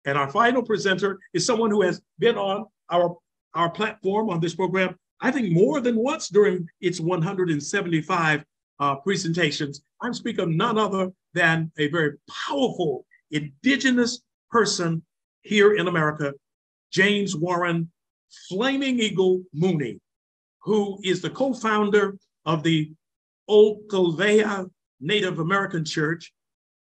And our final presenter is someone who has been on our platform on this program, I think more than once during its 175 presentations. I'm speaking of none other than a very powerful indigenous person here in America, James Warren Flaming Eagle Mooney, who is the co-founder of the Okalvea Native American Church,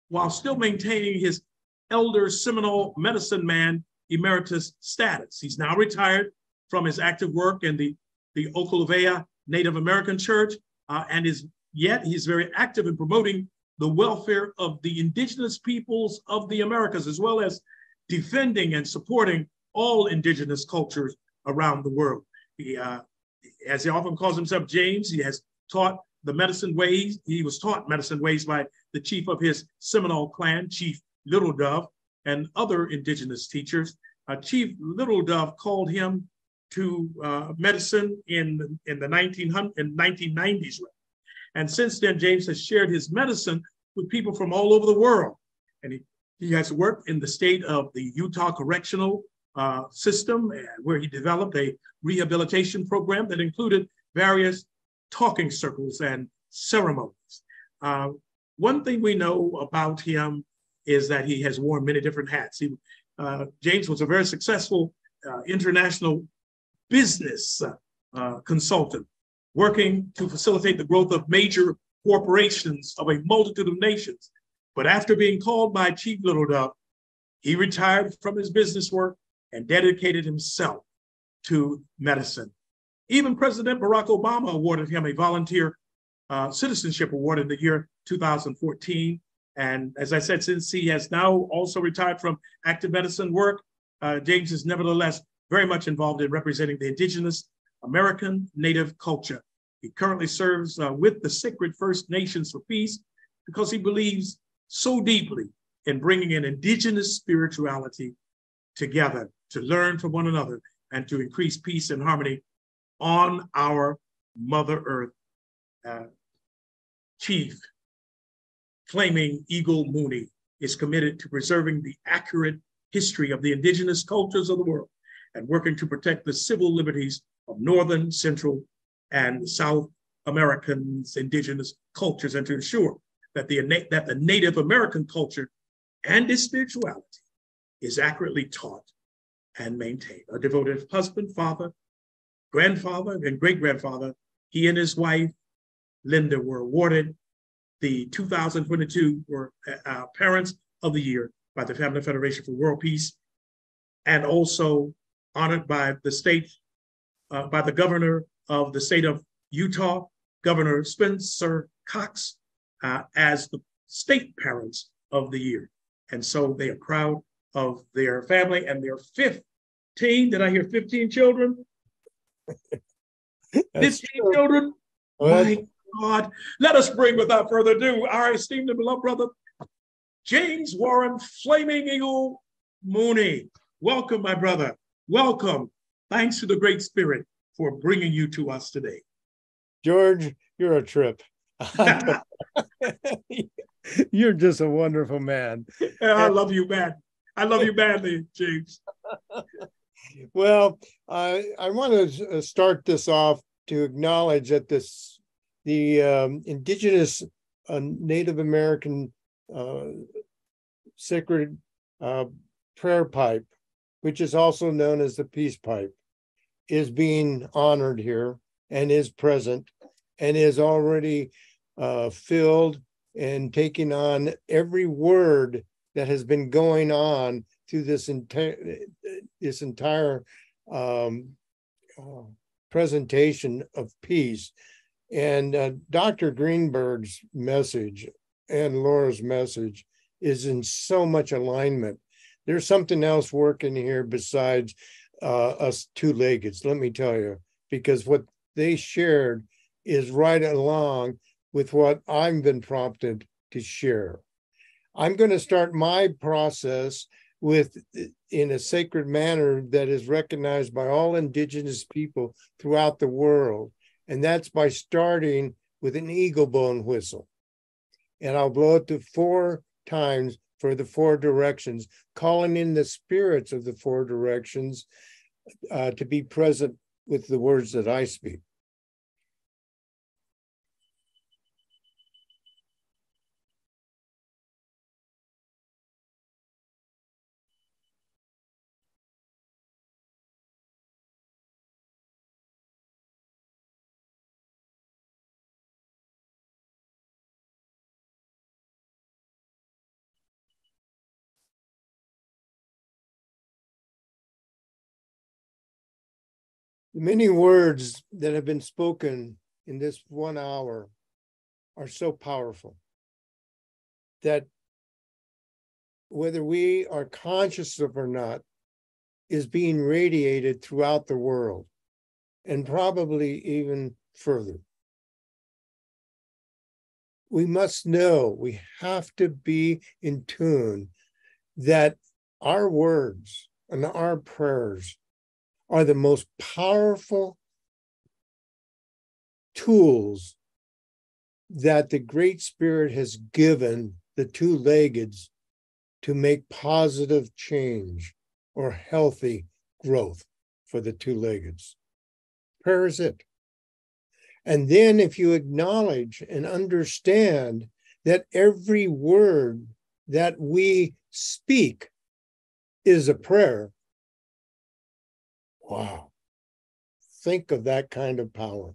while still maintaining his elder Seminole medicine man emeritus status. He's now retired from his active work in the Okalvea Native American Church, and he's very active in promoting the welfare of the indigenous peoples of the Americas, as well as defending and supporting all indigenous cultures around the world. He, as he often calls himself James, he has taught the medicine ways. He was taught medicine ways by the chief of his Seminole clan, Chief Little Dove, and other indigenous teachers. Chief Little Dove called him to medicine in the 1990s. And since then, James has shared his medicine with people from all over the world. And he has worked in the state of the Utah Correctional System, where he developed a rehabilitation program that included various talking circles and ceremonies. One thing we know about him is that he has worn many different hats. James was a very successful international business consultant, working to facilitate the growth of major corporations of a multitude of nations. But after being called by Chief Little Dove, he retired from his business work and dedicated himself to medicine. Even President Barack Obama awarded him a volunteer citizenship award in the year 2014. And as I said, since he has now also retired from active medicine work, James is nevertheless very much involved in representing the indigenous American Native culture. He currently serves with the Sacred First Nations for Peace because he believes so deeply in bringing an indigenous spirituality together to learn from one another and to increase peace and harmony on our Mother Earth. Chief Flaming Eagle Mooney is committed to preserving the accurate history of the indigenous cultures of the world and working to protect the civil liberties of Northern, Central, and South Americans' indigenous cultures, and to ensure that the Native American culture and its spirituality is accurately taught and maintained. A devoted husband, father, grandfather, and great-grandfather, he and his wife, Linda, were awarded the 2022 Parents of the Year by the Family Federation for World Peace, and also honored by the state, by the governor of the state of Utah, Governor Spencer Cox, as the state Parents of the Year. And so they are proud of their family and their 15, did I hear 15 children? 15 children? Well, my God. Let us bring, without further ado, our esteemed and beloved brother, James Warren Flaming Eagle Mooney. Welcome, my brother. Welcome. Thanks to the Great Spirit for bringing you to us today. George, you're a trip. You're just a wonderful man. I love you, man. I love you badly, James. Well, I want to start this off to acknowledge that the indigenous Native American sacred prayer pipe, which is also known as the peace pipe, is being honored here and is present and is already filled and taking on every word that has been going on through this entire presentation of peace. And Dr. Greenberg's message and Laura's message is in so much alignment. There's something else working here besides us two-leggeds, let me tell you, because what they shared is right along with what I've been prompted to share. I'm going to start my process in a sacred manner that is recognized by all indigenous people throughout the world. And that's by starting with an eagle bone whistle. And I'll blow it to 4 times for the four directions, calling in the spirits of the four directions to be present with the words that I speak. The many words that have been spoken in this 1 hour are so powerful that whether we are conscious of or not is being radiated throughout the world and probably even further. We must know, we have to be in tune that our words and our prayers are the most powerful tools that the Great Spirit has given the two-leggeds to make positive change or healthy growth for the two-leggeds. Prayer is it. And then if you acknowledge and understand that every word that we speak is a prayer, wow, think of that kind of power.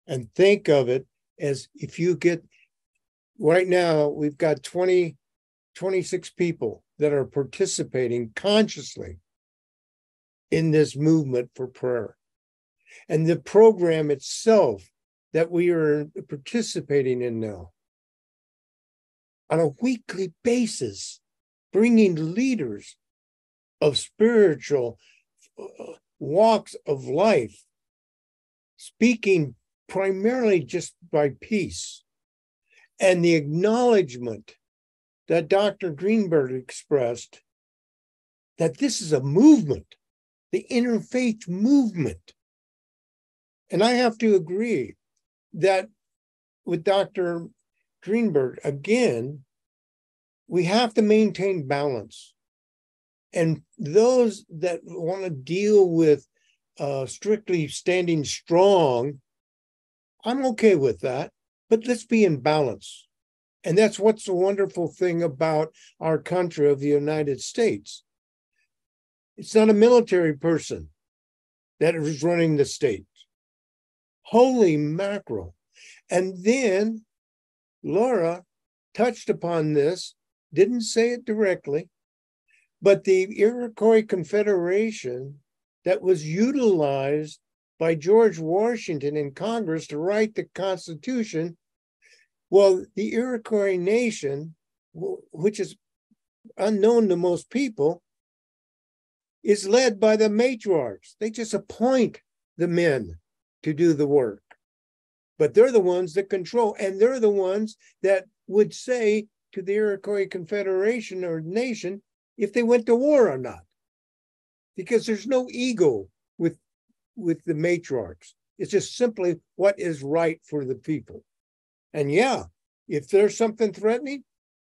And think of it as if you get, right now, we've got 26 people that are participating consciously in this movement for prayer. And the program itself that we are participating in now, on a weekly basis, bringing leaders of spiritual walks of life, speaking primarily just by peace, and the acknowledgement that Dr. Greenberg expressed that this is a movement, the interfaith movement. And I have to agree that with Dr. Greenberg, again, we have to maintain balance. And those that want to deal with strictly standing strong, I'm okay with that, but let's be in balance. And that's what's the wonderful thing about our country of the United States. It's not a military person that is running the state. Holy mackerel. And then Laura touched upon this, didn't say it directly, but the Iroquois Confederation that was utilized by George Washington in Congress to write the Constitution, well, the Iroquois nation, which is unknown to most people, is led by the matriarchs. They just appoint the men to do the work. But they're the ones that control, and they're the ones that would say to the Iroquois Confederation or nation if they went to war or not. Because there's no ego with the matriarchs. It's just simply what is right for the people. And yeah, if there's something threatening,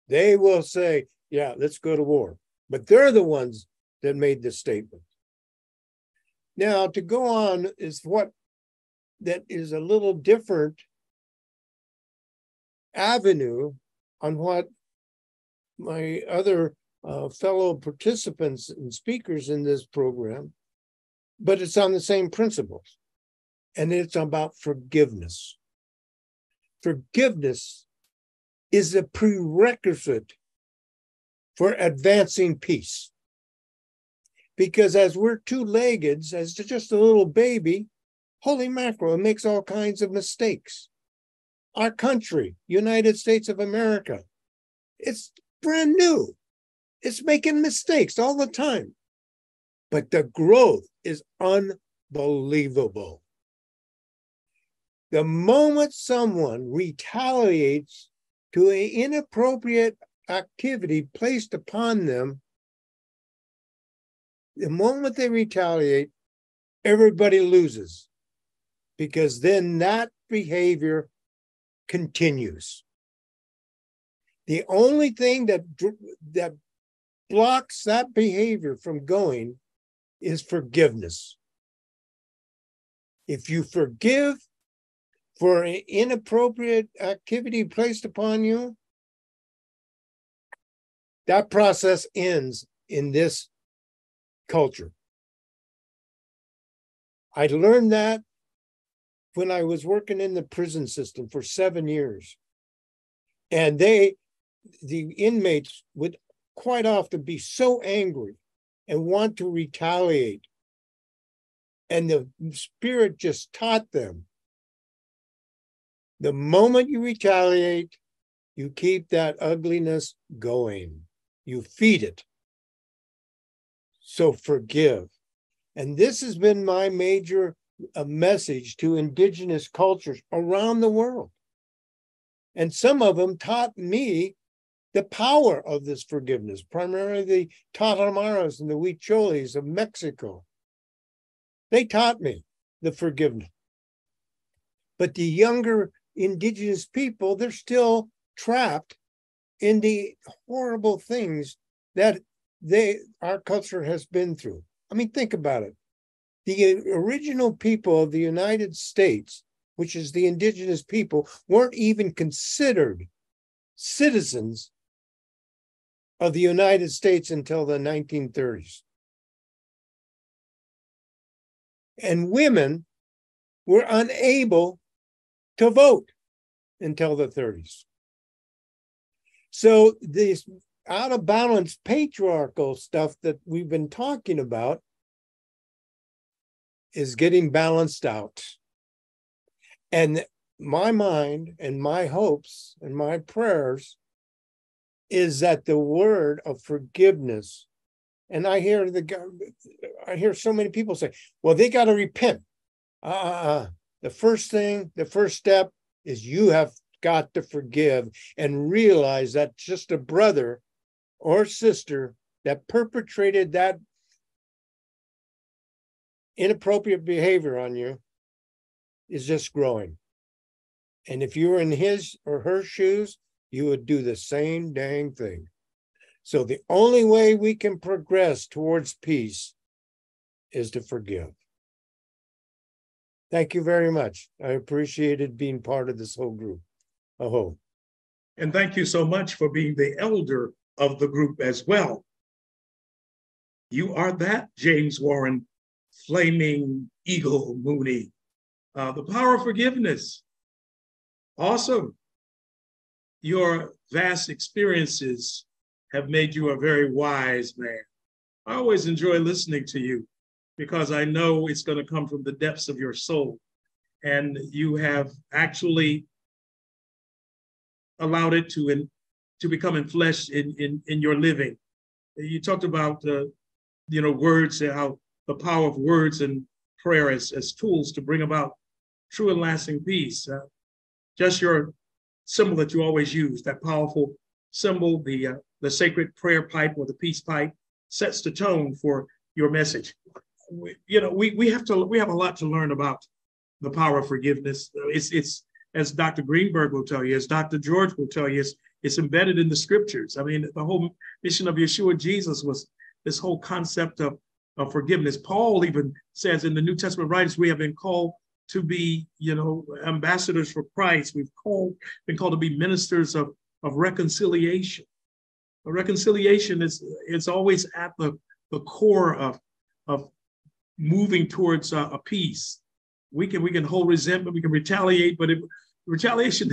they will say, yeah, let's go to war. But they're the ones that made the statement. Now, to go on is what that is a little different avenue on what my other fellow participants and speakers in this program, but it's on the same principles. And it's about forgiveness. Forgiveness is a prerequisite for advancing peace. Because as we're two-leggeds, as just a little baby, holy mackerel, it makes all kinds of mistakes. Our country, United States of America, it's brand new. It's making mistakes all the time. But the growth is unbelievable. The moment someone retaliates to an inappropriate activity placed upon them, the moment they retaliate, everybody loses, because then that behavior continues. The only thing that blocks that behavior from going is forgiveness. If you forgive for an inappropriate activity placed upon you, that process ends in this culture. I learned that when I was working in the prison system for 7 years. And the inmates would quite often be so angry and want to retaliate. And the Spirit just taught them, the moment you retaliate, you keep that ugliness going. You feed it. So forgive. And this has been my major message to indigenous cultures around the world. And some of them taught me the power of this forgiveness, primarily the Tarahumara's and the Huicholes of Mexico. They taught me the forgiveness. But the younger indigenous people, they're still trapped in the horrible things that our culture has been through. I mean, think about it. The original people of the United States, which is the indigenous people, weren't even considered citizens of the United States until the 1930s. And women were unable to vote until the 30s. So this out of balance patriarchal stuff that we've been talking about is getting balanced out. And my mind and my hopes and my prayers is that the word of forgiveness, and I hear so many people say, well, they got to repent. The first step is you have got to forgive and realize that just a brother or sister that perpetrated that inappropriate behavior on you is just growing. And if you were in his or her shoes, you would do the same dang thing. So the only way we can progress towards peace is to forgive. Thank you very much. I appreciated being part of this whole group. Aho. And thank you so much for being the elder of the group as well. You are that James Warren Flaming Eagle Mooney. The power of forgiveness. Awesome. Your vast experiences have made you a very wise man. I always enjoy listening to you because I know it's going to come from the depths of your soul. And you have actually allowed it to become enfleshed in your living. You talked about words, how the power of words and prayer as tools to bring about true and lasting peace. Just your symbol that you always use, that powerful symbol, the sacred prayer pipe or the peace pipe, sets the tone for your message. We have a lot to learn about the power of forgiveness. It's as Dr. Greenberg will tell you, as Dr. George will tell you, it's embedded in the scriptures. I mean, the whole mission of Yeshua Jesus was this whole concept of forgiveness. Paul even says in the New Testament writings, we have been called to be, ambassadors for Christ. We've been called to be ministers of reconciliation. Reconciliation is always at the core of moving towards a peace. We can hold resentment, we can retaliate, but retaliation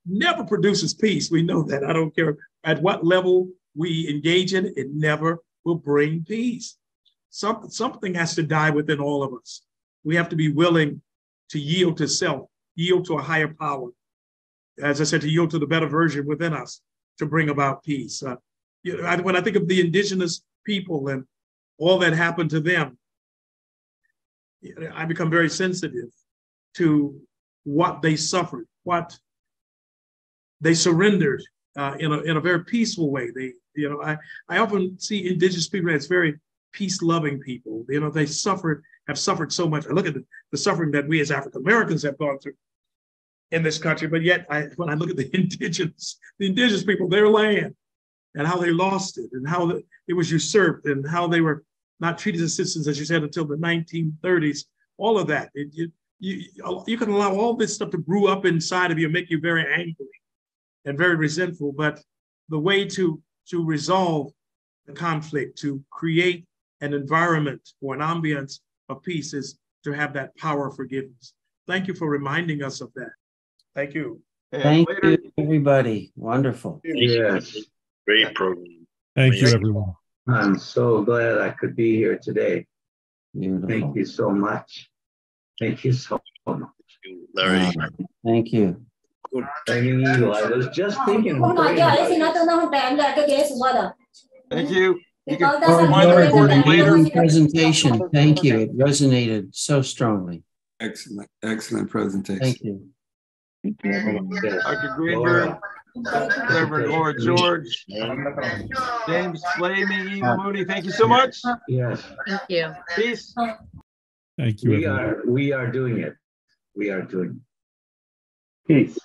never produces peace. We know that. I don't care at what level we engage in it never will bring peace. Something has to die within all of us. We have to be willing to yield to self, yield to a higher power. As I said, to yield to the better version within us to bring about peace. When I think of the indigenous people and all that happened to them, I become very sensitive to what they suffered, what they surrendered in a very peaceful way. I often see indigenous people as very peace-loving people. They have suffered so much. I look at the suffering that we as African Americans have gone through. in this country. But yet, when I look at the indigenous people, their land, and how they lost it, and how it was usurped, and how they were not treated as citizens, as you said, until the 1930s, all of that. You can allow all this stuff to brew up inside of you and make you very angry and very resentful. But the way to resolve the conflict, to create an environment or an ambience of peace, is to have that power of forgiveness. Thank you for reminding us of that. Thank you. Thank you, everybody. Wonderful. Yes. Great program. Thank you, everyone. I'm so glad I could be here today. Beautiful. Thank you so much. Thank you so much. Larry. Thank you. Flaming Eagle. I was just thinking. Thank you. You can find the recording later. Presentation. Thank you. It resonated so strongly. Excellent. Excellent presentation. Thank you. Dr. Greenberg, Reverend Laura George, James Flaming Eagle Mooney, thank you so much. Yes. Thank you. Peace. Thank you. We are doing it. We are doing it. Peace.